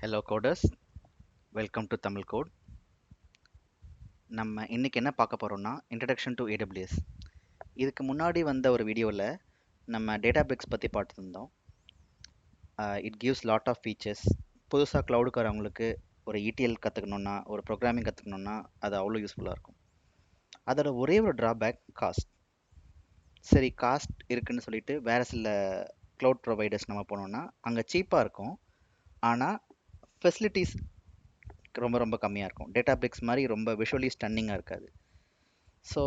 Hello coders, welcome to Tamil code. நம்ம இன்னைக்கு என்ன பார்க்க போறோம்னா இன்ட்ரடக்ஷன் டு AWS. இதுக்கு முன்னாடி வந்த ஒரு வீடியோவில் நம்ம டேட்டாபிரிக்ஸ் பற்றி பார்த்துருந்தோம். It gives lot of features. புதுசாக க்ளவுடுக்கு வரவங்களுக்கு ஒரு ETL கற்றுக்கணுன்னா, ஒரு ப்ரோக்ராமிங் கற்றுக்கணுன்னா அது அவ்வளோ யூஸ்ஃபுல்லாக இருக்கும். அதோட ஒரே ஒரு ட்ராபேக் காஸ்ட். சரி, காஸ்ட் இருக்குன்னு சொல்லிட்டு வேறு சில க்ளவுட் ப்ரொவைடர்ஸ் நம்ம போனோம்னா அங்கே சீப்பாக இருக்கும், ஆனால் ஃபெசிலிட்டிஸ் ரொம்ப ரொம்ப கம்மியாக இருக்கும். டேட்டாபிரிக்ஸ் மாதிரி ரொம்ப விஷுவலி ஸ்டன்னிங்காக இருக்காது. ஸோ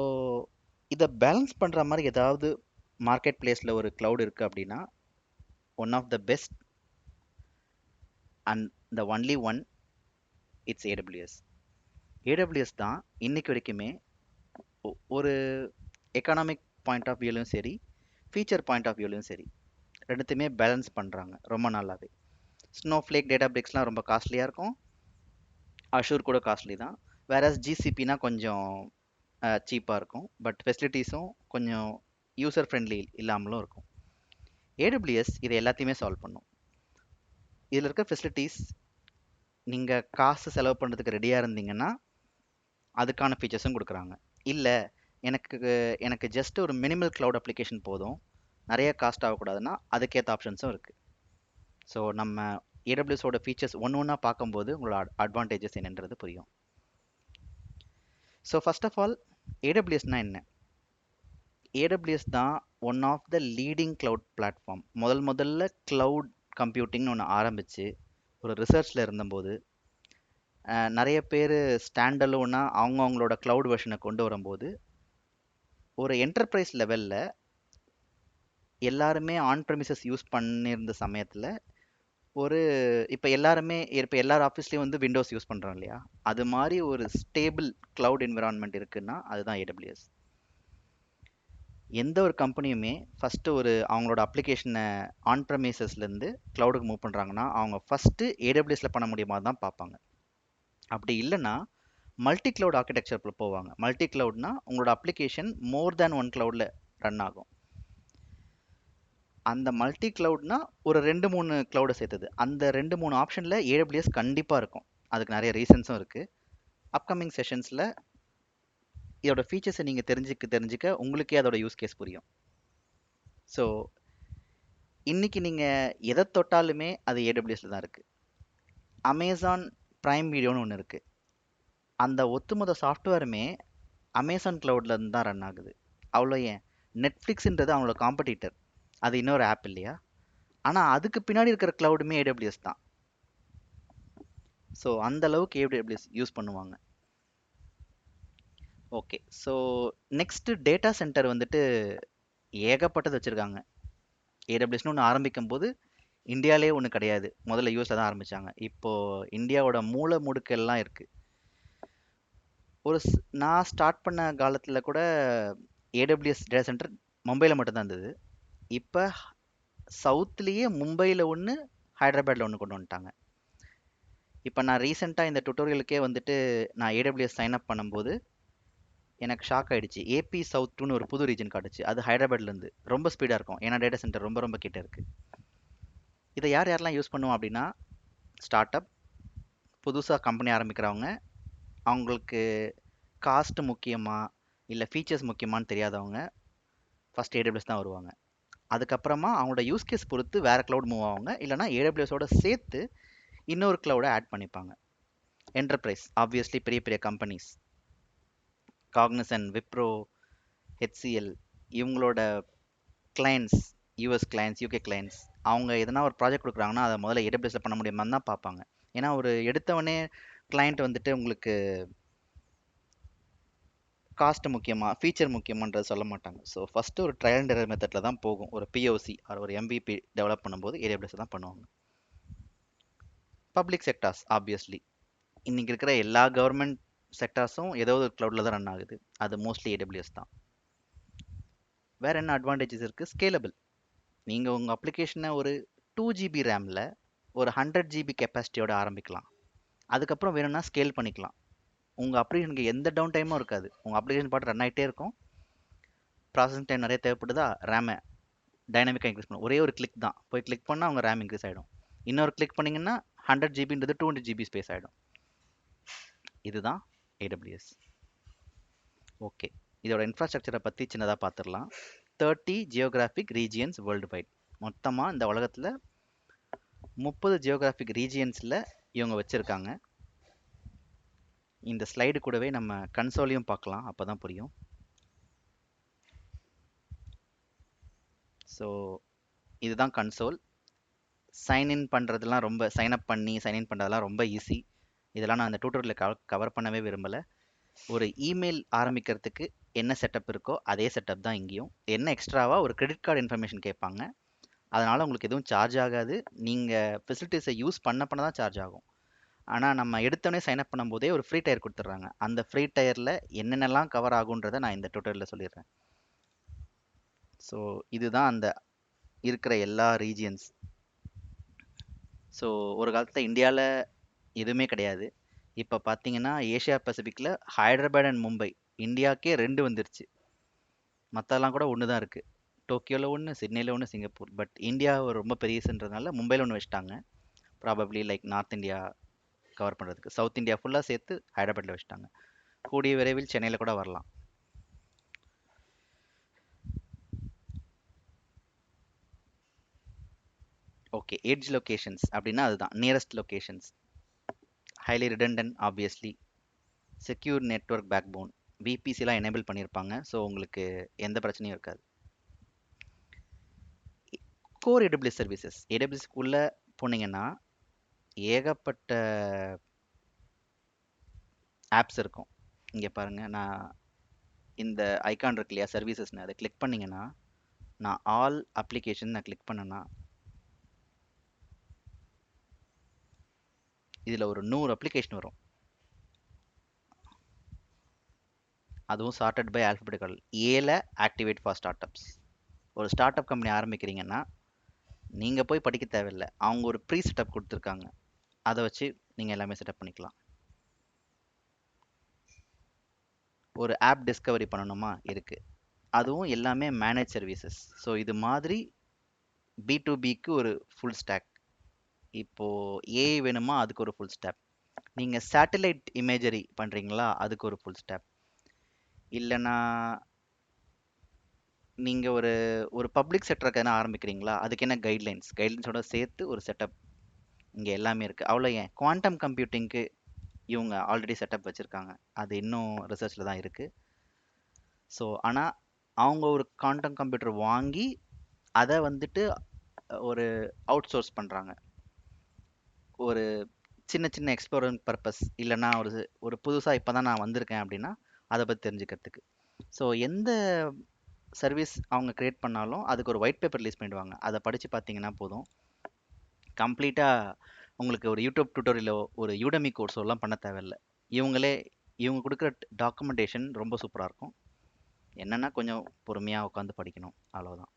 இதை பேலன்ஸ் பண்ணுற மாதிரி ஏதாவது மார்க்கெட் பிளேஸில் ஒரு க்ளவுட் இருக்குது அப்படின்னா one of the best and the only one it's AWS. AWS தான் இன்னைக்கு வரைக்குமே ஒரு எக்கனாமிக் பாயிண்ட் ஆஃப் வியூலையும் சரி, ஃபீச்சர் பாயிண்ட் ஆஃப் வியூலையும் சரி, ரெண்டுத்தையுமே பேலன்ஸ் பண்ணுறாங்க ரொம்ப நாளாகவே. ஸ்னோஃப்ளேக் டேட்டாபிரிக்ஸ்லாம் ரொம்ப காஸ்ட்லியாக இருக்கும், அஷூர் கூட காஸ்ட்லி தான். வேற ஜிசிபினா கொஞ்சம் சீப்பாக இருக்கும், பட் ஃபெசிலிட்டிஸும் கொஞ்சம் யூசர் ஃப்ரெண்ட்லி இல்லாமலும் இருக்கும். ஏடபிள்யூஎஸ் இதை எல்லாத்தையுமே சால்வ் பண்ணும். இதில் இருக்க ஃபெசிலிட்டிஸ் நீங்கள் காசு செலவு பண்ணுறதுக்கு ரெடியாக இருந்தீங்கன்னா அதுக்கான ஃபீச்சர்ஸும் கொடுக்குறாங்க. இல்லை எனக்கு எனக்கு ஜஸ்ட் ஒரு மினிமல் க்ளவுட் அப்ளிகேஷன் போதும், நிறைய காஸ்ட் ஆகக்கூடாதுன்னா அதுக்கேற்ற ஆப்ஷன்ஸும் இருக்குது. ஸோ நம்ம ஏடபிள்யூஎஸோட ஃபீச்சர்ஸ் ஒன்று ஒன்றா பார்க்கும்போது உங்களோட அட்வான்டேஜஸ் என்னன்றது புரியும். ஸோ ஃபர்ஸ்ட் ஆஃப் ஆல், ஏடபிள்யூஎஸ்னால் என்ன? ஏடபிள்யூஎஸ் தான் one of the leading cloud platform. முதல்ல க்ளவுட் கம்ப்யூட்டிங்னு ஒன்று ஆரம்பித்து ஒரு ரிசர்ச்சில் இருந்தபோது நிறைய பேர் ஸ்டாண்டலோனாக அவங்களோட க்ளவுட் வெர்ஷனை கொண்டு வரும்போது ஒரு என்டர்பிரைஸ் லெவலில் எல்லாருமே ஆன் ப்ரெமிசஸ் யூஸ் பண்ணியிருந்த சமயத்தில் ஒரு இப்போ எல்லார் ஆஃபீஸ்லேயும் வந்து விண்டோஸ் யூஸ் பண்ணுறோம் இல்லையா, அது மாதிரி ஒரு ஸ்டேபிள் க்ளவுட் என்விரான்மெண்ட் இருக்குன்னா அதுதான் ஏடபிள்யூஎஸ். எந்த ஒரு கம்பெனியுமே ஃபஸ்ட்டு அவங்களோட அப்ளிகேஷனை ஆன் ப்ரெமிசஸ்லேருந்து க்ளவுடுக்கு மூவ் பண்ணுறாங்கன்னா அவங்க ஃபஸ்ட்டு ஏடபிள்யூஎஸில் பண்ண முடியுமா தான் பார்ப்பாங்க. அப்படி இல்லைன்னா மல்டி க்ளவுட் ஆர்கிடெக்சர் போவாங்க. மல்டி க்ளவுட்னா உங்களோட அப்ளிகேஷன் மோர் தேன் ஒன் க்ளவுடில் ரன் ஆகும். அந்த மல்டி க்ளவுட்னா ஒரு 2-3 க்ளவுடை சேர்த்தது. அந்த 2-3 ஆப்ஷனில் ஏடபிள்யூஎஸ் கண்டிப்பாக இருக்கும். அதுக்கு நிறைய ரீசன்ஸும் இருக்குது. அப்கமிங் செஷன்ஸில் இதோட ஃபீச்சர்ஸை நீங்கள் தெரிஞ்சுக்க உங்களுக்கே அதோட யூஸ் கேஸ் புரியும். ஸோ இன்னைக்கு நீங்கள் எதை தொட்டாலுமே அது ஏடபிள்யூஎஸில் தான் இருக்குது. அமேசான் ப்ரைம் வீடியோன்னு ஒன்று இருக்குது. அந்த ஒட்டுமொத்த சாஃப்ட்வேருமே அமேசான் க்ளவுட்ல இருந்து தான் ரன் ஆகுது. அவ்வளோ ஏன், நெட்ஃப்ளிக்ஸ்ன்றது அவங்களோட காம்படிட்டர், அது இன்னொரு ஆப் இல்லையா? ஆனால் அதுக்கு பின்னாடி இருக்கிற க்ளவுடுமே ஏடபிள்யூஎஸ் தான். ஸோ அந்த அளவுக்கு ஏடபிள்யூஎஸ் யூஸ் பண்ணுவாங்க. Okay, so next data centre வந்துட்டு ஏகப்பட்டது வச்சுருக்காங்க. ஏடபிள்யூஎஸ்னு ஒன்று ஆரம்பிக்கும் போது இந்தியாவிலே ஒன்று கிடையாது, முதல்ல யூஎஸில் தான் ஆரம்பித்தாங்க. இப்போது இந்தியாவோட மூல முடுக்கெல்லாம் இருக்குது. நான் ஸ்டார்ட் பண்ண காலத்தில் கூட ஏடபிள்யூஎஸ் டேட்டா சென்டர் மும்பையில் மட்டும்தான் இருந்தது. இப்போ சவுத்துலேயே மும்பையில் ஒன்று, ஹைதராபாத்தில் ஒன்று கொண்டு வந்துட்டாங்க. இப்போ நான் ரீசெண்டாக இந்த டுட்டோரியலுக்கே வந்துட்டு நான் ஏடபிள்யூஎஸ் சைன் அப் பண்ணும்போது எனக்கு ஷாக் ஆகிடுச்சு. ஏபி சவுத்துன்னு ஒரு புது ரீஜன் காட்டுச்சு. அது ஹைதராபாத்லேருந்து ரொம்ப ஸ்பீடாக இருக்கும், ஏன்னா டேட்டா சென்டர் ரொம்ப ரொம்ப கிட்ட இருக்குது. இதை யாரெல்லாம் யூஸ் பண்ணுவோம் அப்படின்னா, ஸ்டார்ட் அப், புதுசாக கம்பெனி ஆரம்பிக்கிறவங்க, அவங்களுக்கு காஸ்ட் முக்கியமா இல்லை ஃபீச்சர்ஸ் முக்கியமானு தெரியாதவங்க ஃபஸ்ட் ஏடபிள்யூஎஸ் தான் வருவாங்க. அதுக்கப்புறமா அவங்களோட யூஸ் கேஸ் பொறுத்து வேறு க்ளவுட் மூவ் ஆவாங்க, இல்லைனா ஏடபிள்யூஎஸோட சேர்த்து இன்னொரு க்ளவுடை ஆட் பண்ணிப்பாங்க. என்டர்பிரைஸ் ஆப்வியஸ்லி பெரிய பெரிய கம்பெனிஸ், காக்னிசன்ட், விப்ரோ, ஹெச்சிஎல், இவங்களோட clients, US clients, UK clients, அவங்க எதனா ஒரு ப்ராஜெக்ட் கொடுக்குறாங்கன்னா அதை முதல்ல ஏடபிள்யூஎஸ்ல பண்ண முடியுமான்னு தான் பார்ப்பாங்க. ஏன்னா ஒரு எடுத்தவொடனே கிளைண்ட் வந்துட்டு உங்களுக்கு காஸ்ட் முக்கியமா ஃபீச்சர் முக்கியமான்றது சொல்ல மாட்டாங்க. ஸோ ஃபஸ்ட்டு ஒரு ட்ரையல் அண்ட் எரர் மெத்தடில் தான் போகும். ஒரு பிஓசி ஆர் ஒரு MVP டெவலப் பண்ணும்போது ஏடபிள்யூஎஸ் தான் பண்ணுவாங்க. பப்ளிக் செக்டார்ஸ் ஆப்வியஸ்லி இன்றைக்கி இருக்கிற எல்லா கவர்மெண்ட் செக்டார்ஸும் ஏதோ ஒரு க்ளவுடில் தான் ரன் ஆகுது, அது மோஸ்ட்லி ஏடபிள்யூஎஸ் தான். வேறு என்ன அட்வான்டேஜஸ் இருக்குது? ஸ்கேலபிள். நீங்கள் உங்கள் அப்ளிகேஷனை ஒரு 2GB ரேமில் ஒரு 100GB கெப்பாசிட்டியோட ஆரம்பிக்கலாம். அதுக்கப்புறம் வேணும்னா ஸ்கேல் பண்ணிக்கலாம். உங்கள் அப்ளிகேஷனுக்கு எந்த டவுன் டைமும் இருக்காது. உங்கள் அப்ளிகேஷன் பாட்டு ரன் ஆகிட்டே இருக்கும். ப்ராசஸிங் டைம் நிறைய தேவைப்படுதா, ரேமை டைனமிக்காக இன்க்ரீஸ் பண்ணும். ஒரே ஒரு கிளிக் தான், போய் கிளிக் பண்ணால் அவங்க ரேம் இன்க்ரீஸ் ஆகிடும். இன்னொரு கிளிக் பண்ணிங்கன்னா 100 ஜிபின்றது 200 ஜிபி ஸ்பேஸ் ஆகிடும். இதுதான் ஏடபிள்யூஎஸ். ஓகே, இதோட இன்ஃப்ராஸ்ட்ரக்சரை பற்றி சின்னதாக பார்த்துடலாம். 30 ஜியோகிராஃபிக் ரீஜியன்ஸ் வேர்ல்டு வைட். மொத்தமாக இந்த உலகத்தில் 30 ஜியோகிராஃபிக் ரீஜியன்ஸில் இவங்க வச்சுருக்காங்க. இந்த ஸ்லைடு கூடவே நம்ம கன்சோலையும் பார்க்கலாம், அப்போ தான் புரியும். ஸோ இதுதான் கன்சோல். சைன்இன் பண்ணுறதுலாம் சைன்அப் பண்ணி சைன்இன் பண்ணுறதுலாம் ரொம்ப ஈஸி. இதெல்லாம் நான் அந்த டியூட்டோரியலில் கவர் பண்ணவே விரும்பலை. ஒரு இமெயில் ஆரம்பிக்கிறதுக்கு என்ன செட்டப் இருக்கோ அதே செட்டப் தான் இங்கேயும். என்ன எக்ஸ்ட்ராவாக ஒரு கிரெடிட் கார்டு இன்ஃபர்மேஷன் கேட்பாங்க. அதனால் உங்களுக்கு எதுவும் சார்ஜ் ஆகாது. நீங்கள் ஃபெசிலிட்டிஸை யூஸ் பண்ண தான் சார்ஜ் ஆகும். ஆனால் நம்ம எடுத்தோடனே சைன்அப் பண்ணும்போதே ஒரு ஃப்ரீ டயர் கொடுத்துட்றாங்க. அந்த ஃப்ரீ டயரில் என்னென்னலாம் கவர் ஆகுன்றதை நான் இந்த டியூட்டோரியலில் சொல்லிடுறேன். ஸோ இதுதான் அந்த இருக்கிற எல்லா ரீஜியன்ஸ். ஸோ ஒரு காலத்தில் இந்தியாவில் எதுவுமே கிடையாது. இப்போ பார்த்தீங்கன்னா ஏஷியா பசிபிக்கில் ஹைதராபாத் அண்ட் மும்பை, இந்தியாவுக்கே 2 வந்துருச்சு. மற்றெல்லாம் கூட ஒன்று தான் இருக்குது. டோக்கியோவில் ஒன்று, சிட்னியில் ஒன்று, சிங்கப்பூர். பட் இந்தியா ரொம்ப பெரியசுன்றதுனால மும்பையில் ஒன்று வச்சுட்டாங்க. Probably like north India cover பண்ணுறதுக்கு. சவுத் இந்தியா ஃபுல்லாக சேர்த்து ஹைதராபாத்தில் வச்சுட்டாங்க. கூடிய விரைவில் சென்னையில் கூட வரலாம். ஓகே, எட்ஜ் லொகேஷன்ஸ் அப்படின்னா அதுதான் nearest locations. Highly redundant obviously. Secure network backbone, விபிசிலாம் எனேபிள் பண்ணியிருப்பாங்க. ஸோ உங்களுக்கு எந்த பிரச்சனையும் இருக்காது. Core AWS services. ஏடபிள்யூஎஸ்க்குள்ளே போனீங்கன்னா ஏகப்பட்ட ஆப்ஸ் இருக்கும். இங்கே பாருங்கள், நான் இந்த ஐகான் இருக்கு இல்லையா சர்வீசஸ்னு, அதை கிளிக் பண்ணிங்கன்னா நான் ஆல் அப்ளிகேஷன் நான் கிளிக் பண்ணேன்னா இதில் ஒரு 100 அப்ளிகேஷன் வரும். அதுவும் சார்ட்டட் பை ஆல்ஃபபெட்டிக்கல். ஏல ஆக்டிவேட் ஃபார் ஸ்டார்ட் அப்ஸ். ஒரு ஸ்டார்ட் அப் கம்பெனி ஆரம்பிக்கிறீங்கன்னா நீங்கள் போய் படிக்க தேவையில்லை. அவங்க ஒரு ப்ரீ செட்டப் கொடுத்துருக்காங்க. அதை வச்சு நீங்கள் எல்லாமே செட்டப் பண்ணிக்கலாம். ஒரு ஆப் டிஸ்கவரி பண்ணணுமா இருக்குது. அதுவும் எல்லாமே மேனேஜ் சர்வீசஸ். ஸோ இது மாதிரி B2Bக்கு ஒரு ஃபுல் ஸ்டாக். இப்போது ஏஐ வேணுமா, அதுக்கு ஒரு ஃபுல் ஸ்டாக். நீங்கள் சேட்டலைட் இமேஜரி பண்ணுறீங்களா, அதுக்கு ஒரு ஃபுல் ஸ்டாக். இல்லைனா நீங்கள் ஒரு பப்ளிக் செக்டருக்கு எதனா ஆரம்பிக்கிறீங்களா, அதுக்கு என்ன கைட்லைன்ஸோட சேர்த்து ஒரு செட்டப். இங்கே எல்லாமே இருக்குது. அவ்வளோ ஏன் குவாண்டம் கம்ப்யூட்டிங்க்கு இவங்க ஆல்ரெடி செட்டப் வச்சுருக்காங்க. அது இன்னும் ரிசர்ச்சில் தான் இருக்குது. ஸோ ஆனால் அவங்க ஒரு குவாண்டம் கம்ப்யூட்டர் வாங்கி அதை வந்துட்டு ஒரு அவுட் சோர்ஸ் பண்ணுறாங்க. ஒரு சின்ன சின்ன எக்ஸ்ப்ளோரன் பர்பஸ், இல்லைன்னா ஒரு புதுசாக இப்போ தான் நான் வந்திருக்கேன் அப்படின்னா அதை பற்றி தெரிஞ்சுக்கிறதுக்கு. ஸோ எந்த சர்வீஸ் அவங்க க்ரியேட் பண்ணாலும் அதுக்கு ஒரு ஒயிட் பேப்பர் ரிலீஸ் பண்ணிடுவாங்க. அதை படித்து பார்த்தீங்கன்னா போதும். கம்ப்ளீட்டாக உங்களுக்கு ஒரு யூடியூப் டியூட்டோரியலோ ஒரு யூடமி கோர்ஸோ எல்லாம் பண்ண தேவையில்லை. இவங்க கொடுக்குற டாக்குமெண்டேஷன் ரொம்ப சூப்பராக இருக்கும். என்னென்னா கொஞ்சம் பொறுமையாக உட்காந்து படிக்கணும், அவ்வளோதான்.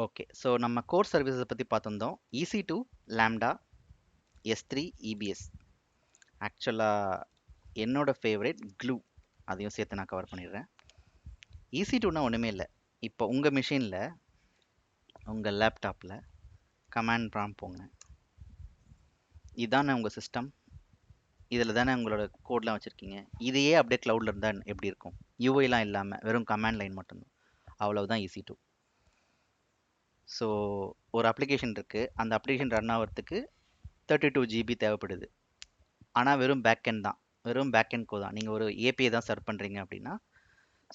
ஓகே, ஸோ நம்ம கோர் சர்வீசஸை பற்றி பார்த்துருந்தோம். EC2, lambda, S3, EBS. ஆக்சுவலாக என்னோட ஃபேவரேட் க்ளூ, அதையும் சேர்த்து நான் கவர் பண்ணிடுறேன். EC2னா ஒன்றுமே இல்லை. இப்போ உங்கள் மிஷினில் உங்கள் லேப்டாப்பில் கமாண்ட் ப்ராம்ப்ட் போங்க. இதானே உங்கள் சிஸ்டம், இதில் தானே உங்களோட கோட்லாம் வச்சுருக்கீங்க. இதையே அப்படியே க்ளவுடில் இருந்தால் எப்படி இருக்கும்? யூஐலாம் இல்லாமல் வெறும் கமாண்ட் லைன் மட்டும்தான். அவ்வளவுதான் EC2. ஸோ ஒரு அப்ளிகேஷன் இருக்குது, அந்த அப்ளிகேஷன் ரன் ஆகிறதுக்கு 32 GB தேவைப்படுது. ஆனால் வெறும் பேக்கெண்ட் தான், வெறும் பேக்கெண்ட் கோ தான். நீங்கள் ஒரு ஏபிஐ தான் சர்வ் பண்ணுறீங்க அப்படின்னா,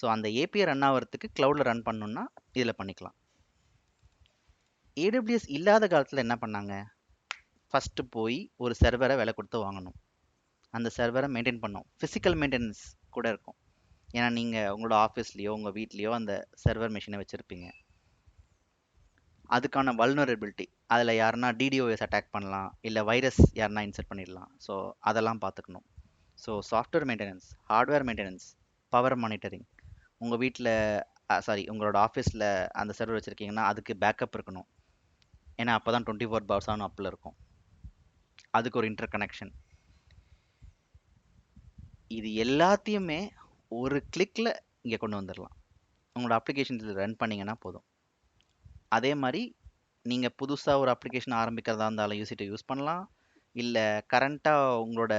ஸோ அந்த ஏபிஐ ரன் ஆகிறதுக்கு க்ளவுடில் ரன் பண்ணணுன்னா இதில் பண்ணிக்கலாம். ஏடபிள்யூஎஸ் இல்லாத காலத்தில் என்ன பண்ணாங்க? ஃபஸ்ட்டு போய் ஒரு சர்வரை விலை கொடுத்து வாங்கணும். அந்த சர்வரை மெயின்டைன் பண்ணணும். ஃபிசிக்கல் மெயின்டெனன்ஸ் கூட இருக்கும். ஏன்னா நீங்கள் உங்களோட ஆஃபீஸ்லேயோ உங்கள் வீட்லேயோ அந்த சர்வர் மிஷினை வச்சுருப்பீங்க. அதுக்கான வல்னரபிலிட்டி, அதில் யாருன்னா DDoS அட்டாக் பண்ணலாம், இல்லை வைரஸ் யாருன்னா இன்சர்ட் பண்ணிடலாம். ஸோ அதெல்லாம் பார்த்துக்கணும். So software maintenance, hardware maintenance, power monitoring. உங்கள் வீட்டில் உங்களோட ஆஃபீஸில் அந்த சர்வர் வச்சுருக்கீங்கன்னா அதுக்கு பேக்கப் இருக்கணும். ஏன்னா அப்போ தான் 24 hours அப்பில் இருக்கும். அதுக்கு ஒரு இன்டர் கனெக்ஷன். இது எல்லாத்தையுமே ஒரு கிளிக்கில் இங்கே கொண்டு வந்துடலாம். உங்களோட அப்ளிகேஷன் இதில் ரன் பண்ணீங்கன்னா போதும். அதே மாதிரி நீங்கள் புதுசாக ஒரு அப்ளிகேஷன் ஆரம்பிக்கிறதா இருந்தாலும் யூசிட்டு யூஸ் பண்ணலாம். இல்லை கரண்ட்டாக உங்களோட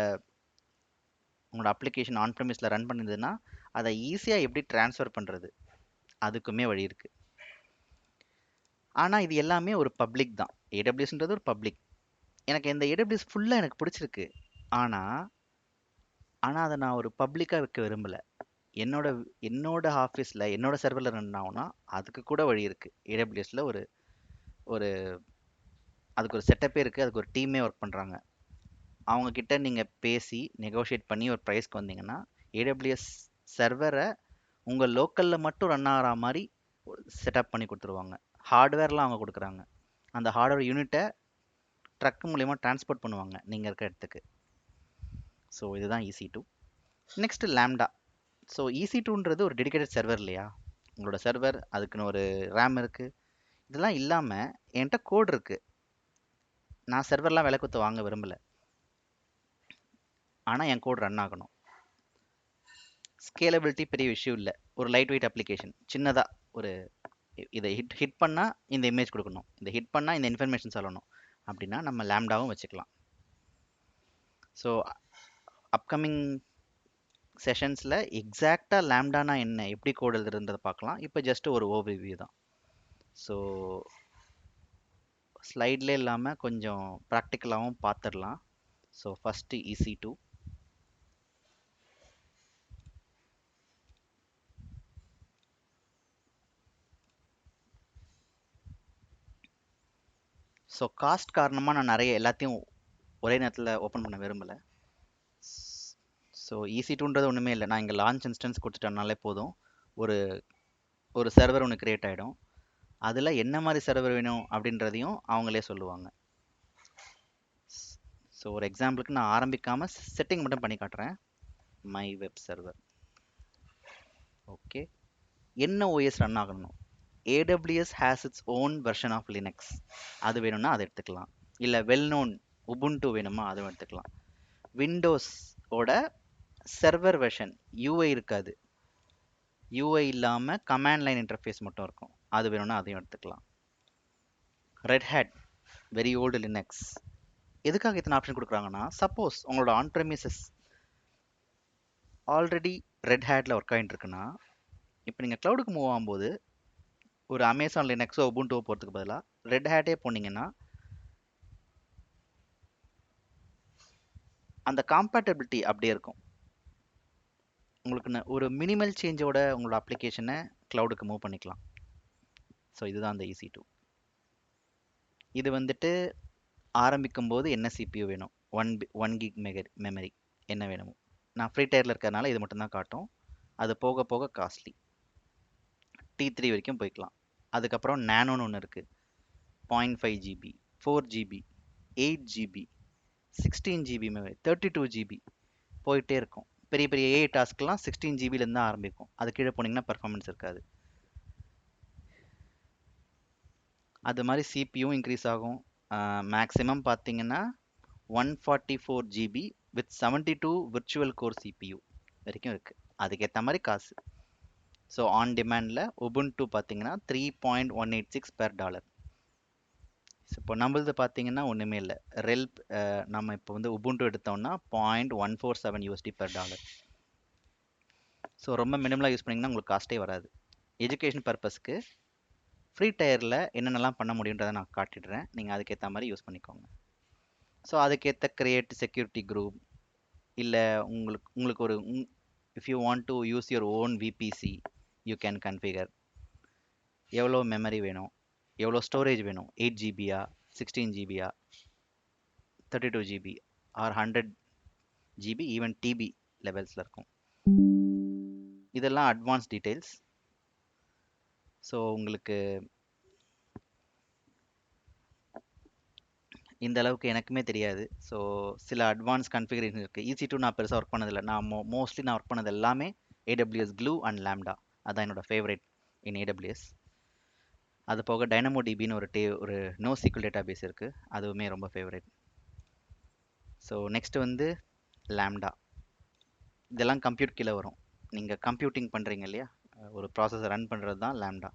அப்ளிகேஷன் ஆன் ப்ரெமிஸில் ரன் பண்ணுதுன்னா அதை ஈஸியாக எப்படி ட்ரான்ஸ்ஃபர் பண்ணுறது, அதுக்குமே வழி இருக்குது. ஆனால் இது எல்லாமே ஒரு பப்ளிக் தான். ஏடபிள்யூஎஸ்ன்றது ஒரு பப்ளிக். எனக்கு இந்த ஏடபிள்யூஎஸ் ஃபுல்லாக எனக்கு பிடிச்சிருக்கு. ஆனால் ஆனால் அதை நான் ஒரு பப்ளிக்காக வைக்க விரும்பலை. என்னோட என்னோட ஆஃபீஸில் என்னோட சர்வரில் ரன் ஆகும்னா அதுக்கு கூட வழி இருக்குது. ஏடபிள்யூஎஸில் ஒரு ஒரு அதுக்கு ஒரு செட்டப்பே இருக்குது, அதுக்கு ஒரு டீமே ஒர்க் பண்ணுறாங்க. அவங்கக்கிட்ட நீங்கள் பேசி நெகோஷியேட் பண்ணி ஒரு ப்ரைஸ்க்கு வந்தீங்கன்னா ஏடபிள்யூஎஸ் சர்வரை உங்கள் லோக்கலில் மட்டும் ரன் ஆகிற மாதிரி செட்டப் பண்ணி கொடுத்துருவாங்க. ஹார்ட்வேர்லாம் அவங்க கொடுக்குறாங்க. அந்த ஹார்ட்வேர் யூனிட்டை ட்ரக் மூலயமா டிரான்ஸ்போர்ட் பண்ணுவாங்க நீங்கள் இருக்க இடத்துக்கு. ஸோ இதுதான் EC2. Next lambda. ஸோ EC2ன்றது ஒரு டெடிகேட்டட் சர்வர் இல்லையா? உங்களோட சர்வர், அதுக்குன்னு ஒரு ரேம் இருக்குது. இதெல்லாம் இல்லாமல் என்கிட்ட கோட் இருக்குது. நான் சர்வர்லாம் விலை கொடுத்து வாங்க விரும்பலை. ஆனால் என் கோட் ரன் ஆகணும். ஸ்கேலபிலிட்டி பெரிய விஷயம் இல்லை. ஒரு லைட் வெயிட் அப்ளிகேஷன் சின்னதாக ஒரு இதை ஹிட் பண்ணால் இந்த இமேஜ் கொடுக்கணும், இந்த ஹிட் பண்ணால் இந்த இன்ஃபர்மேஷன் சொல்லணும் அப்படின்னா நம்ம லேம்டாவும் வச்சுக்கலாம். ஸோ அப்கமிங் செஷன்ஸில் எக்ஸாக்டாக லேம்டானா என்ன, எப்படி கோட் எழுதுறதுன்றதை பார்க்கலாம். இப்போ ஜஸ்ட் ஒரு ஓவர்வியூ தான். ஸோ ஸ்லைட்லே இல்லாமல் கொஞ்சம் ப்ராக்டிக்கலாகவும் பார்த்துடலாம். So first EC2. So cost காரணமாக நான் நிறைய எல்லாத்தையும் ஒரே நேரத்தில் ஓப்பன் பண்ண விரும்பலை. ஸோ EC2ன்றது ஒன்றுமே இல்லை. நான் இங்கே லான்ச் இன்ஸ்டன்ஸ் கொடுத்துட்டேன்னாலே போதும். ஒரு ஒரு சர்வர் ஒன்று கிரியேட் ஆகிடும். அதில் என்ன மாதிரி சர்வர் வேணும் அப்படின்றதையும் அவங்களே சொல்லுவாங்க. ஸோ ஒரு எக்ஸாம்பிளுக்கு நான் ஆரம்பிக்காமல் செட்டிங் மட்டும் பண்ணி காட்டுறேன். My web server. ஓகே, என்ன OS ரன் ஆகணும்? AWS has its own version of Linux. அது வேணும்னா அதை எடுத்துக்கலாம். இல்லை வெல் நோன் உபுண்டு வேணுமா அதுவும் எடுத்துக்கலாம். விண்டோஸ் ஓட சர்வர் வெர்ஷன் UI இருக்காது. UI இல்லாமல் கமாண்ட் லைன் இன்டர்ஃபேஸ் மட்டும் இருக்கும். அது வேணும்னா அதையும் எடுத்துக்கலாம். Red Hat very old Linux. எதுக்காக இத்தனை ஆப்ஷன் கொடுக்குறாங்கன்னா, சப்போஸ் உங்களோட ஆன் ப்ரெமிசஸ் ஆல்ரெடி ரெட் ஹேட்டில் ஒர்க் ஆகிட்டு இருக்குன்னா, இப்போ நீங்கள் க்ளவுடுக்கு மூவ் ஆகும்போது ஒரு அமேசான் லினக்ஸோ உபுண்டோ போகிறதுக்கு பதிலாக ரெட் ஹேட்டே போனீங்கன்னா அந்த காம்பேட்டபிலிட்டி அப்படியே இருக்கும். உங்களுக்கு ஒரு மினிமல் சேஞ்சோட உங்களோட அப்ளிகேஷனை க்ளவுடுக்கு மூவ் பண்ணிக்கலாம். ஸோ இதுதான் அந்த EC2. இது வந்துட்டு ஆரம்பிக்கும் போது என்ன CPU வேணும், 1 gig மெமரி என்ன வேணுமோ. நான் ஃப்ரீ டயரில் இருக்கிறதுனால இது மட்டும்தான் காட்டும். அது போக போக காஸ்ட்லி. T3 வரைக்கும் போய்க்கலாம். அதுக்கப்புறம் நேனோன்னு ஒன்று இருக்குது. 0.5 GB, 4 GB, 8 GB, 16 GB memory, 32 GB போயிட்டே இருக்கும். பெரிய பெரிய AI டாஸ்க்லாம் 16 GBலேருந்து தான் ஆரம்பிக்கும். அது கீழே போனீங்கன்னா பர்ஃபார்மன்ஸ் இருக்காது. அது மாதிரி CPU இன்க்ரீஸ் ஆகும். மேக்ஸிமம் பார்த்தீங்கன்னா 144 GB with 72 virtual core CPU வரைக்கும் இருக்குது. அதுக்கேற்ற மாதிரி காசு. ஸோ ஆன் டிமாண்டில் உபுண்டு பார்த்தீங்கன்னா $3.186 per $. இப்போ நம்மளது பார்த்தீங்கன்னா ஒன்றுமே இல்லை. ரெல்ப் நம்ம இப்போ வந்து உபுண்டு எடுத்தோம்னா $0.147 per $. ஸோ ரொம்ப மினிமலாக யூஸ் பண்ணிங்கன்னா உங்களுக்கு காஸ்ட்டே வராது. எஜுகேஷன் பர்பஸ்க்கு ஃப்ரீ டயரில் என்னென்னலாம் பண்ண முடியுன்றதை நான் காட்டிடுறேன். நீங்கள் அதுக்கேற்ற மாதிரி யூஸ் பண்ணிக்கோங்க. ஸோ அதுக்கேற்ற கிரியேட் செக்யூரிட்டி குரூப், இல்லை உங்களுக்கு ஒரு if you want to use your own VPC you can configure. எவ்வளோ மெமரி வேணும், எவ்வளோ ஸ்டோரேஜ் வேணும், 8 GBயா, 16 GBயா, 32 GB or 100 GB, even TB லெவல்ஸில் இருக்கும். இதெல்லாம் அட்வான்ஸ் டீட்டெயில்ஸ். ஸோ உங்களுக்கு இந்த அளவுக்கு எனக்குமே தெரியாது. ஸோ சில அட்வான்ஸ் கன்ஃபிகரேஷன் இருக்குது. EC2 நான் பெருசாக ஒர்க் பண்ணதில்லை. நான் மோஸ்ட்லி நான் ஒர்க் பண்ணது எல்லாமே AWS Glue அண்ட் லேம்டா. அதான் என்னோட ஃபேவரேட் இன் AWS. அது போக டைனமோடிபின்னு ஒரு NoSQL டேட்டா பேஸ் இருக்குது, அதுவுமே ரொம்ப ஃபேவரேட். ஸோ நெக்ஸ்ட் வந்து லேம்டா. இதெல்லாம் கம்ப்யூட் கீழே வரும். நீங்கள் கம்ப்யூட்டிங் பண்ணுறீங்க இல்லையா, ஒரு ப்ராசஸை ரன் பண்ணுறது தான் லேம்டா.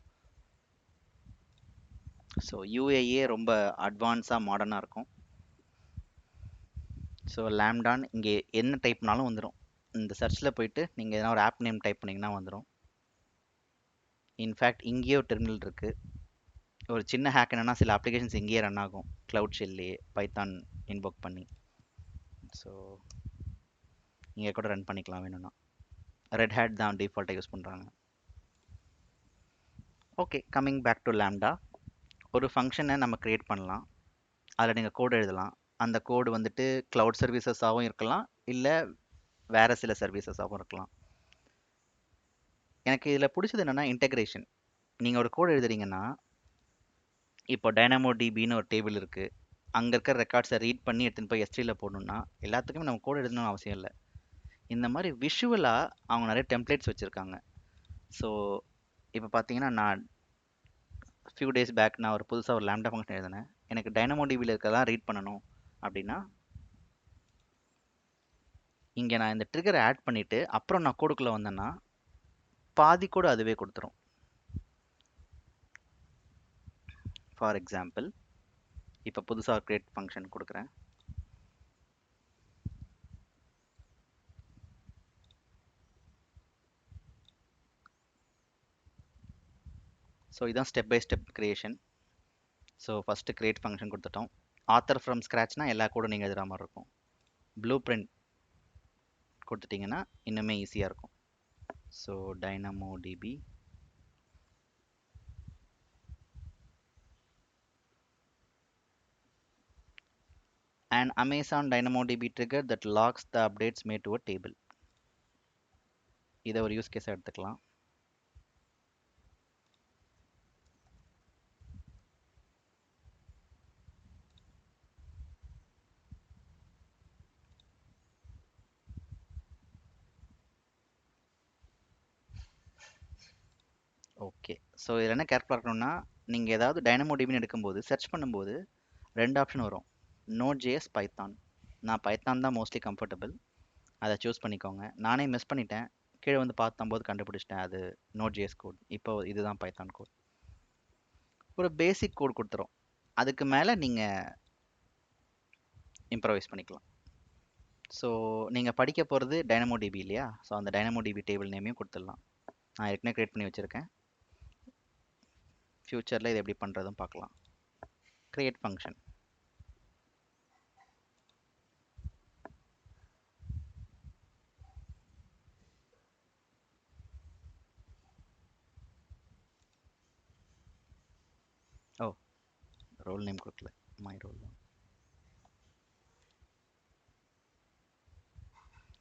ஸோ யூஏஏ ரொம்ப அட்வான்ஸாக மாடர்னாக இருக்கும். ஸோ லேம்டான் இங்கே என்ன டைப்னாலும் வந்துடும். இந்த சர்ச்சில் போயிட்டு நீங்கள் எதனா ஒரு ஆப் நேம் டைப் பண்ணிங்கன்னா வந்துடும். இன்ஃபேக்ட் இங்கேயே ஒரு டெர்மினல் இருக்குது. ஒரு சின்ன ஹேக் என்னென்னா சில அப்ளிகேஷன்ஸ் இங்கேயே ரன் ஆகும் க்ளவுட் ஷெல்லையே பைத்தான் இன்வோக் பண்ணி. ஸோ இங்கே கூட ரன் பண்ணிக்கலாம் வேணும்னா. ரெட் ஹேட் தான் டிஃபால்ட்டாக யூஸ் பண்ணுறாங்க. Okay, coming back to Lambda. ஒரு ஃபங்க்ஷனை நம்ம க்ரியேட் பண்ணலாம். அதில் நீங்கள் கோடு எழுதலாம். அந்த கோடு வந்துட்டு க்ளவுட் சர்வீசஸாகவும் இருக்கலாம், இல்லை வேறு சில சர்வீசஸாகவும் இருக்கலாம். எனக்கு இதில் பிடிச்சது என்னென்னா இன்டெகிரேஷன். நீங்கள் ஒரு கோடு எழுதுறீங்கன்னா, இப்போ டைனமோ டிபின்னு ஒரு டேபிள் இருக்குது. அங்கே இருக்கிற ரெக்கார்ட்ஸை ரீட் பண்ணி எடுத்துன்னு போய் S3ல போடணுன்னா எல்லாத்துக்குமே நம்ம கோடு எழுதணும்னு அவசியம் இல்லை. இந்த மாதிரி விஷுவலாக அவங்க நிறைய டெம்ப்ளேட்ஸ் வச்சுருக்காங்க. ஸோ இப்போ பார்த்தீங்கன்னா நான் ஃபியூ டேஸ் பேக் நான் ஒரு புதுசாக ஒரு லேம்டா ஃபங்க்ஷன் எழுதினேன். எனக்கு டைனமோ டிபியில் இருக்கதான் ரீட் பண்ணணும் அப்படின்னா, இங்கே நான் இந்த ட்ரிகரை ஆட் பண்ணிவிட்டு அப்புறம் நான் கோடுக்குள்ளே வந்தேன்னா பாதி கோடு அதுவே கொடுத்துரும். ஃபார் எக்ஸாம்பிள், இப்போ புதுசாக கிரியேட் ஃபங்க்ஷன் கொடுக்குறேன். ஸோ இதான் step by step creation. So first create function கொடுத்துட்டோம். ஆத்தர் ஃப்ரம் ஸ்க்ராட்ச்னா எல்லா கோடும் நீங்கள் எழுதுகிற மாதிரி இருக்கும். ப்ளூ பிரிண்ட் கொடுத்துட்டிங்கன்னா இன்னுமே ஈஸியாக இருக்கும். So DynamoDB an Amazon DynamoDB trigger that logs the updates made to a table. இதை ஒரு யூஸ் கேஸாக எடுத்துக்கலாம். ஓகே, ஸோ இதில் என்ன கேர்ஃபுல்லாக இருக்கணும்னா, நீங்கள் ஏதாவது டைனமோடிபின்னு எடுக்கும்போது சர்ச் பண்ணும்போது 2 ஆப்ஷன் வரும், Node.js, பைத்தான். நான் பைத்தான் தான் மோஸ்ட்லி கம்ஃபர்டபுள், அதை சூஸ் பண்ணிக்கோங்க. நானே மிஸ் பண்ணிட்டேன், கீழே வந்து பார்த்தம்போது கண்டுபிடிச்சிட்டேன் அது Node.js கோட். இப்போ இதுதான் பைத்தான் கோட். ஒரு பேசிக் கோட் கொடுத்துரும், அதுக்கு மேலே நீங்கள் இம்ப்ரவைஸ் பண்ணிக்கலாம். ஸோ நீங்கள் படிக்க போகிறது டைனமோடிபி இல்லையா? ஸோ அந்த டைனமோடிபி டேபிள் நேமையும் கொடுத்துடலாம். நான் ஏற்கனவே க்ரியேட் பண்ணி வச்சுருக்கேன். ஃப்யூச்சரில் இது எப்படி பண்ணுறதும் பார்க்கலாம். Create function. Oh, role name கொடுக்கல, மை ரோல் நேம்.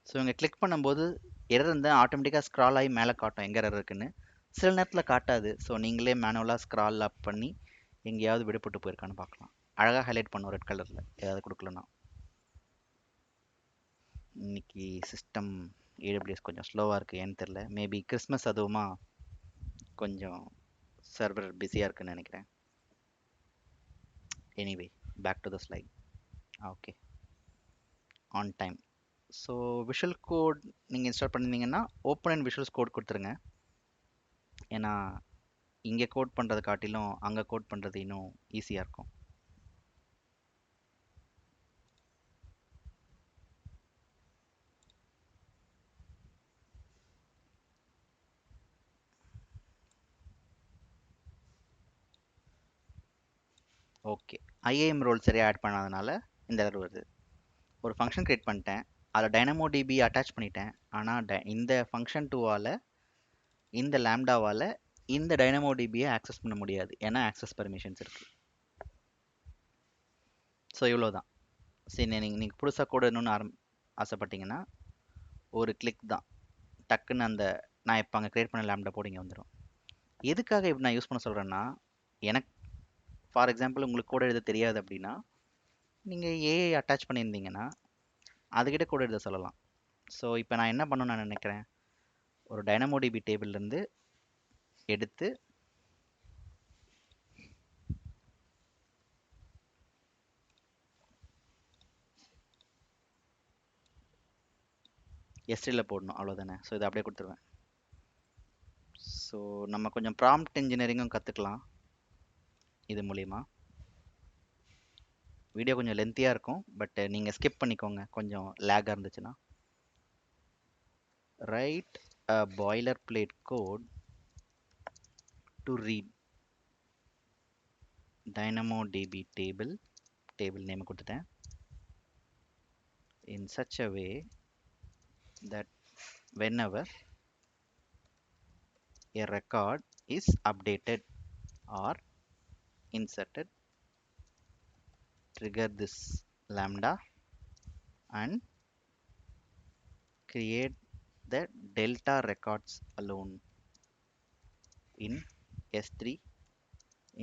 ஸோ இங்கே கிளிக் பண்ணும்போது எரர் இருந்தால் ஆட்டோமேட்டிக்காக ஸ்க்ரால் ஆகி மேலே காட்டும் எங்கே எரர் இருக்குன்னு. சில நேரத்தில் காட்டாது. ஸோ நீங்களே மேனுவலாக ஸ்க்ரால் அப் பண்ணி எங்கேயாவது விடுபட்டு போயிருக்கான்னு பார்க்கலாம். அழகாக ஹைலைட் பண்ணும் ரெட் கலரில் ஏதாவது கொடுக்கலன்னா. இன்னைக்கு சிஸ்டம் AWS கொஞ்சம் ஸ்லோவாக இருக்குது, ஏன்னு தெரில. மேபி கிறிஸ்மஸ் அதுவுமா கொஞ்சம் சர்வர் பிஸியாக இருக்குன்னு நினைக்கிறேன். Anyway, back to the slide. Okay, on time. So visual code நீங்கள் இன்ஸ்டால் பண்ணியிருந்தீங்கன்னா ஓப்பன் அண்ட் விஷுவல்ஸ் கோட் கொடுத்துருங்க. ஏன்னா இங்கே கோட் பண்ணுறது காட்டிலும் அங்கே கோட் பண்ணுறது இன்னும் ஈஸியாக இருக்கும். ஓகே, ஐஏஎம் ரோல் சரியாக ஆட் பண்ணாதனால இந்த எரர் வருது. ஒரு ஃபங்க்ஷன் க்ரியேட் பண்ணிட்டேன், அதில் டைனமோ டிபி அட்டாச் பண்ணிட்டேன். ஆனால் இந்த ஃபங்க்ஷன் டூவால், இந்த லேம்டாவால் இந்த டைனமோ டிபியை ஆக்சஸ் பண்ண முடியாது, ஏன்னா ஆக்சஸ் பர்மிஷன்ஸ் இருக்குது. ஸோ இவ்வளோ தான். சரி, நீங்கள் புதுசாக கோட் இன்னொன்று ஆசைப்பட்டீங்கன்னா ஒரு கிளிக் தான், டக்குன்னு அந்த நான் இப்போ அங்கே க்ரியேட் பண்ண லேம்டா போடு இங்கே வந்துடும். எதுக்காக இப்படி நான் யூஸ் பண்ண சொல்கிறேன்னா, எனக்கு ஃபார் எக்ஸாம்பிள் உங்களுக்கு கோட் எழுத தெரியாது அப்படின்னா நீங்கள் ஏஐ அட்டாச் பண்ணியிருந்தீங்கன்னா அதுக்கிட்ட கோட் எழுத சொல்லலாம். ஸோ இப்போ நான் என்ன பண்ணணும்னு நான் நினைக்கிறேன், ஒரு டைனமோடிபி டேபிள்லேருந்து எடுத்து S3ல போடணும், அவ்வளோதானே. ஸோ இதை அப்படியே கொடுத்துருவேன். ஸோ நம்ம கொஞ்சம் ப்ராம்ப்ட் இன்ஜினியரிங்கும் கற்றுக்கலாம் இது மூலிமா. வீடியோ கொஞ்சம் லென்த்தியாக இருக்கும், பட் நீங்கள் ஸ்கிப் பண்ணிக்கோங்க கொஞ்சம் லேகாக இருந்துச்சுன்னா. Write a boilerplate code to read DynamoDB table name கொடுத்துட்டேன். In such a way that whenever a record is updated or inserted, trigger this lambda and create the delta records alone in S3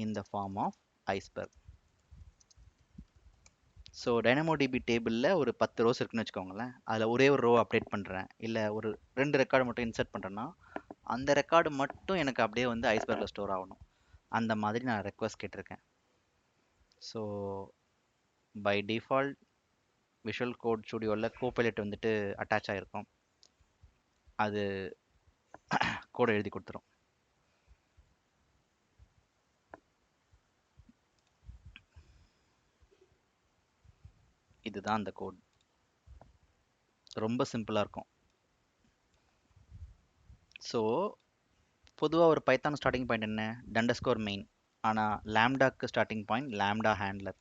in the form of iceberg. So DynamoDB டேபிளில் ஒரு 10 rose இருக்குன்னு வச்சுக்கோங்களேன். அதில் ஒரே ஒரு row update பண்ணுறேன், இல்லை ஒரு 2 ரெக்கார்டு மட்டும் இன்சர்ட் பண்ணுறேன்னா அந்த ரெக்கார்டு மட்டும் எனக்கு அப்படியே வந்து ஐஸ்பர்கில் ஸ்டோர் ஆகணும். அந்த மாதிரி நான் ரெக்வஸ்ட் கேட்டிருக்கேன். So by default visual code ஸ்டுடியோவில் கோபைலட் வந்துட்டு அட்டாச் ஆகிருக்கும். அது கோடை எழுதி கொடுத்துரும். இதுதான் அந்த கோட். ரொம்ப சிம்பிளாக இருக்கும். ஸோ பொதுவாக ஒரு பைத்தான் ஸ்டார்டிங் பாயிண்ட் என்ன, டண்டர்ஸ்கோர் மெயின். ஆனால் லேம்டாக்கு ஸ்டார்டிங் பாயிண்ட் லேம்டா ஹேண்ட்லர்.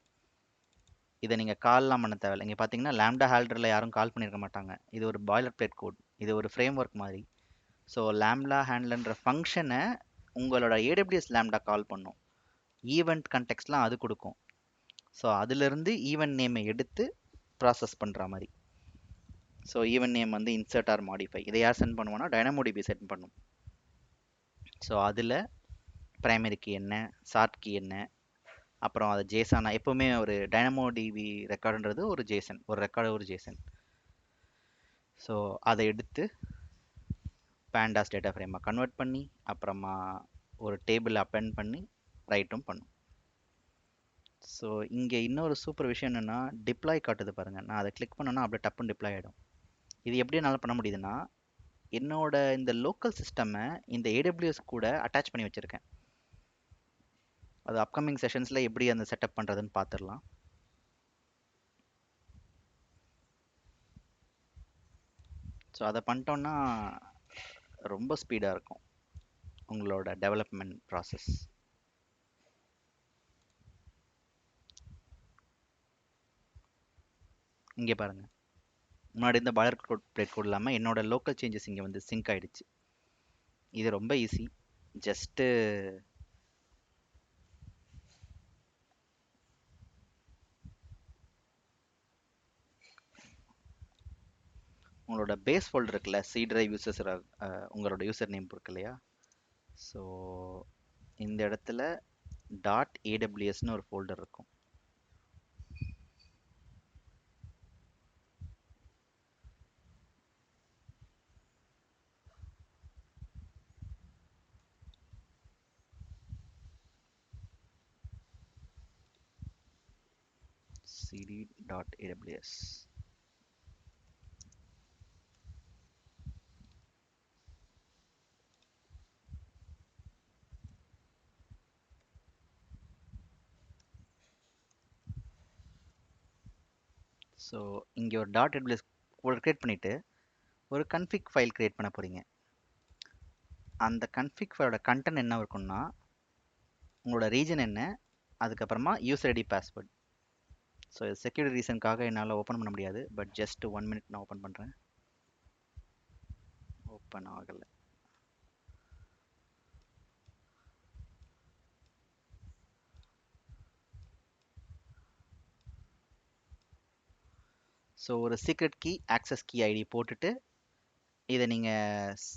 இதை நீங்கள் கால்லாம் பண்ண தேவையில்லை. இங்கே பார்த்தீங்கன்னா லேம்டா ஹேண்ட்லரில் யாரும் கால் பண்ணியிருக்க மாட்டாங்க. இது ஒரு பாய்லர் பிளேட் கோட், இது ஒரு ஃப்ரேம் ஒர்க் மாதிரி. ஸோ லேம்டா ஹேண்ட்லர்ன்ற ஃபங்க்ஷனை உங்களோட ஏடபிள்யூஎஸ் லேம்டா கால் பண்ணும். ஈவெண்ட் கண்டெக்ஸ்ட்லாம் அது கொடுக்கும். ஸோ அதிலிருந்து ஈவெண்ட் நேமை எடுத்து ப்ராசஸ் பண்ணுற மாதிரி. ஸோ ஈவெண்ட் நேம் வந்து இன்சர்ட் ஆர் மாடிஃபை, இதை யார் சென்ட் பண்ணுவோன்னா DynamoDB சென்ட் பண்ணும். ஸோ அதில் ப்ரைமரி கீ என்ன, சார்ட் கீ என்ன, அப்புறம் அது ஜேசனா. எப்போவுமே ஒரு DynamoDB ரெக்கார்டுன்றது ஒரு ஜேசன், ஒரு ரெக்கார்டு ஒரு ஜேசன். ஸோ அதை எடுத்து பேண்டாஸ் டேட்டா ஃப்ரேமாக கன்வெர்ட் பண்ணி அப்புறமா ஒரு டேபிள் அப்பெண்ட் பண்ணி ரைட்டும் பண்ணும். ஸோ இங்கே இன்னொரு சூப்பர் விஷயம் என்னென்னா டிப்ளாய் காட்டுது பாருங்கள். நான் அதை கிளிக் பண்ணேன்னா அப்படியே டப்புன்னு டிப்ளாய் ஆகிடும். இது எப்படி என்னால் பண்ண முடியுதுன்னா, என்னோட இந்த லோக்கல் சிஸ்டமை இந்த AWS கூட அட்டாச் பண்ணி வச்சுருக்கேன். அது அப்கமிங் செஷன்ஸில் எப்படி அந்த செட்டப் பண்ணுறதுன்னு பார்த்துடலாம். ஸோ அதை பண்ணிட்டோன்னா ரொம்ப ஸ்பீடாக இருக்கும் உங்களோட டெவலப்மெண்ட் ப்ராசஸ். இங்கே பாருங்கள், முன்னாடி இந்த பாய்லர் பிளேட் கோட் இல்லாமல் என்னோட லோக்கல் சேஞ்சஸ் இங்கே வந்து சிங்க் ஆகிடுச்சு. இது ரொம்ப ஈஸி. ஜஸ்ட்டு உங்களோட பேஸ் ஃபோல்டர் இருக்குல்ல, சி டிரைவ் யூசர்ஸ், உங்களோட யூசர் நேம் இருக்கு இல்லையா. ஸோ இந்த இடத்துல .aws ஒரு ஃபோல்டர் இருக்கும். cd.aws. ஸோ இங்கே ஒரு .aws ஃபோல்டர் கிரியேட் பண்ணிவிட்டு ஒரு கன்ஃபிக் ஃபைல் கிரியேட் பண்ண போகிறீங்க. அந்த கன்ஃபிக் ஃபைலோட கண்டென்ட் என்ன இருக்குன்னா, உங்களோட ரீஜன் என்ன, அதுக்கப்புறமா user ID password. So security ரீசனுக்காக என்னால் ஓப்பன் பண்ண முடியாது, பட் ஜஸ்ட் 1 minute நான் ஓப்பன் பண்ணுறேன். ஓப்பன் ஆகலை. ஸோ ஒரு secret key, access key ID போட்டுட்டு இதை நீங்கள்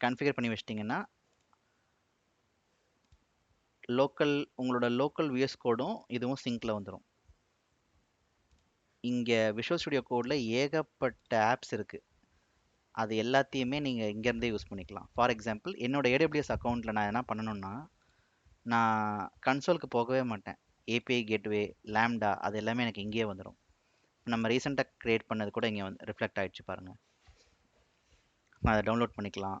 கன்ஃபிகர் பண்ணி வச்சிட்டிங்கன்னா உங்களோட லோக்கல் விஎஸ் கோடும் இதுவும் சிங்கில் வந்துடும். இங்கே விஷுவல் ஸ்டுடியோ கோடில் ஏகப்பட்ட ஆப்ஸ் இருக்குது. அது எல்லாத்தையுமே நீங்கள் இங்கேருந்தே யூஸ் பண்ணிக்கலாம். ஃபார் எக்ஸாம்பிள், என்னோட AWS அக்கௌண்ட்டில் நான் என்ன பண்ணணும்னா, நான் கன்சோலுக்கு போகவே மாட்டேன். API கேட்வே, லேம்டா, அது எல்லாமே எனக்கு இங்கேயே வந்துடும். நம்ம ரீசெண்டாக க்ரியேட் பண்ணது கூட இங்கே வந்து ரிஃப்ளெக்ட் ஆகிடுச்சு பாருங்கள். நான் அதை டவுன்லோட் பண்ணிக்கலாம்.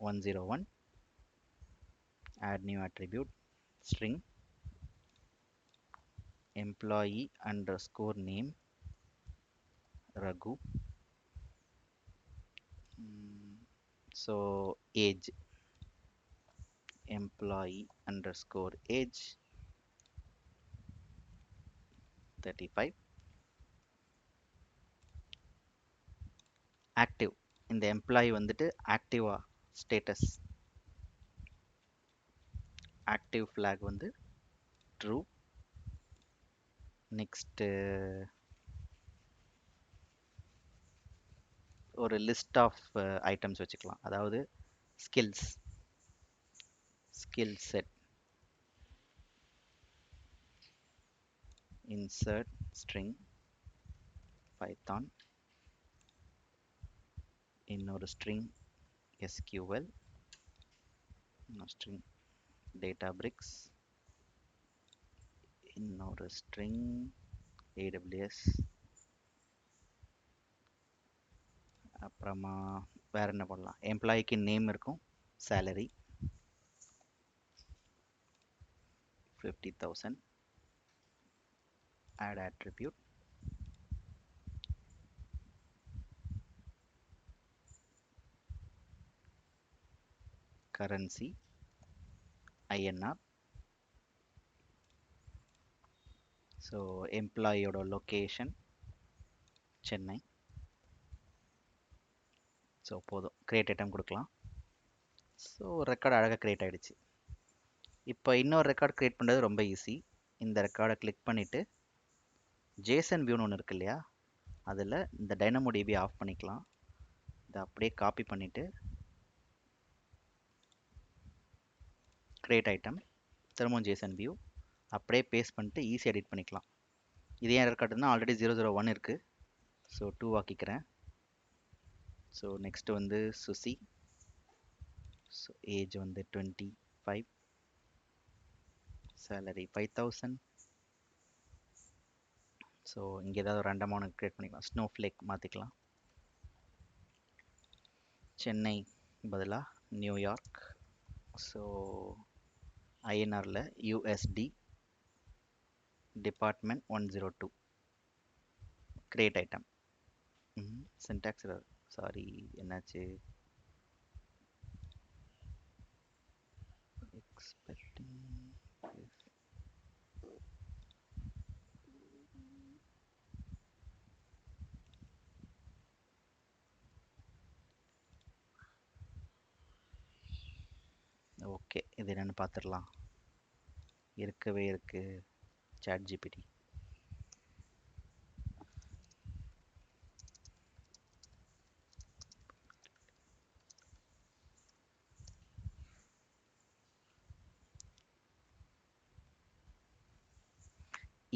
101, add new attribute, string, employee underscore name, Raghu. So age, employee underscore age, 35. Active, இந்த எம்ப்ளாயி வந்துட்டு ஆக்டிவா ஸ்டேட்டஸ், ஆக்டிவ் ஃபிளாக் வந்து ட்ரூ. நெக்ஸ்ட் ஒரு லிஸ்ட் ஆஃப் ஐட்டம்ஸ் வச்சுக்கலாம். அதாவது skills, skill set, insert string Python, இன்னொரு ஸ்ட்ரிங் SQL, இன்னொரு string Databricks, இன்னொரு ஸ்ட்ரிங் AWS, அப்புறமா வேற என்ன பண்ணலாம், எம்ப்ளாய்க்கு நேம் இருக்கும், salary 50,000, add attribute, currency INR. So எம்ப்ளாயியோட லொக்கேஷன் சென்னை. ஸோ போதும், கிரியேட் ஐட்டம் கொடுக்கலாம். ஸோ ரெக்கார்டு அழகாக கிரியேட் ஆகிடுச்சு. இப்போ இன்னொரு ரெக்கார்ட் கிரியேட் பண்ணுறது ரொம்ப ஈஸி. இந்த ரெக்கார்டை கிளிக் பண்ணிவிட்டு ஜேசன் வியூன்னு ஒன்று இருக்கு இல்லையா, அதில் இந்த டைனமோ டிபி ஆஃப் பண்ணிக்கலாம். இதை அப்படியே காப்பி பண்ணிவிட்டு கிரியேட் ஐட்டம், திரும்பவும் ஜேசன் வியூ அப்படியே பேஸ்ட் பண்ணிட்டு ஈஸி எடிட் பண்ணிக்கலாம். இது ஏன் ரெக்கார்டுனா ஆல்ரெடி 001 இருக்குது. ஸோ 2 ஆக்கிக்கிறேன். ஸோ நெக்ஸ்ட் வந்து சுசி. ஸோ ஏஜ் வந்து 25, salary 5,000. ஸோ இங்கே ஏதாவது ஒரு ரேண்டமான கிரியேட் பண்ணிக்கலாம். ஸ்னோஃப்ளேக் மாற்றிக்கலாம். சென்னை பதிலாக நியூயார்க். ஸோ ஐஎன்ஆரில் USD, department 102, create item. Syntax error, sorry, என்னாச்சு? எக்ஸ்பெக்டிங் ஓகே, இது என்னென்னு பார்த்துடலாம். இருக்கவே இருக்கு சாட் ஜிபிடி.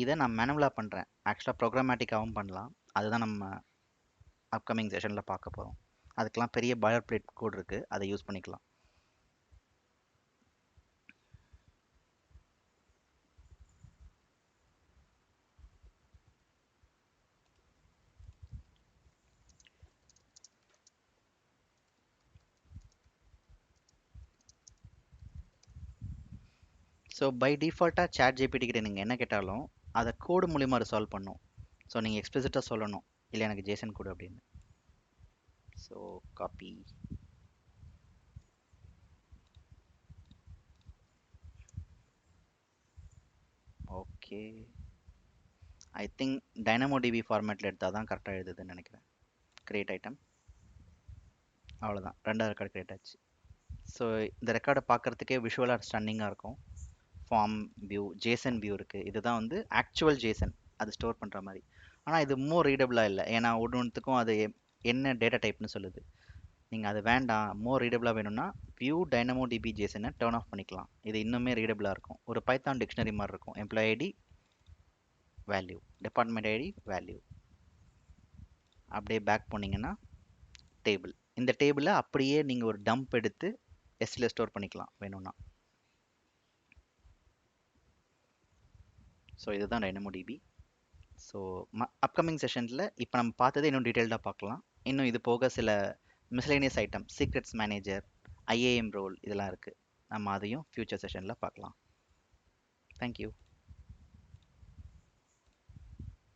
இதை நான் மேனுவலாக பண்ணுறேன். ஆக்சுவலாக ப்ரோக்ராமேட்டிக்காகவும் பண்ணலாம். அதுதான் நம்ம அப்கமிங் செஷனில் பார்க்க போகிறோம். அதுக்கெலாம் பெரிய பாயர் பிளேட் கோட் இருக்குது, அதை யூஸ் பண்ணிக்கலாம். ஸோ பை டிஃபால்ட்டாக சாட் ஜிபிடி கிட்ட நீங்கள் என்ன கேட்டாலும் அதை கோடு மூலிமா சால்வ் பண்ணும். ஸோ நீங்கள் எக்ஸ்பிளிசிட்டாக சொல்லணும், இல்லை எனக்கு ஜேசன் கோடு அப்படின்னு. So copy, okay. I think DynamoDB ஃபார்மேட்டில் எடுத்தால் தான் கரெக்டாக எழுதுதுன்னு நினைக்கிறேன். கிரியேட் ஐட்டம், அவ்வளோதான், ரெண்டாவது ரெக்கார்டு கிரியேட் ஆச்சு. ஸோ இந்த ரெக்கார்டை பார்க்குறதுக்கே விஷுவலாக ஸ்டன்னிங்காக இருக்கும். ஃபார்ம் வியூ, ஜேசன் வியூ இருக்குது. இதுதான் வந்து ஆக்சுவல் ஜேசன், அது ஸ்டோர் பண்ணுற மாதிரி. ஆனால் இது மோர் ரீடபிளாக இல்லை, ஏன்னா ஒன்றுத்துக்கும் அது என்ன டேட்டா டைப்னு சொல்லுது. நீங்கள் அது வேண்டாம், மோர் ரீடபிளாக வேணும்னா வியூ டைனமோ டிபி ஜேசனை டர்ன் ஆஃப் பண்ணிக்கலாம். இது இன்னுமே ரீடபிளாக இருக்கும். ஒரு பைத்தான் டிக்ஷனரி மாதிரி இருக்கும். Employee ID value, department ID value. அப்படியே பேக் போனீங்கன்னா டேபிள். இந்த டேபிளை அப்படியே நீங்கள் ஒரு டம்ப் எடுத்து எஸ்ல ஸ்டோர் பண்ணிக்கலாம் வேணும்னா. ஸோ இதுதான் டைனமோடிபி. ஸோ அப்கமிங் செஷனில் இப்போ நம்ம பார்த்ததை இன்னும் டீட்டெயில்டாக பார்க்கலாம். இன்னும் இது போக சில miscellaneous item, secrets manager, IAM role, இதெல்லாம் இருக்குது. நம்ம அதையும் ஃபியூச்சர் செஷனில் பார்க்கலாம். தேங்க்யூ.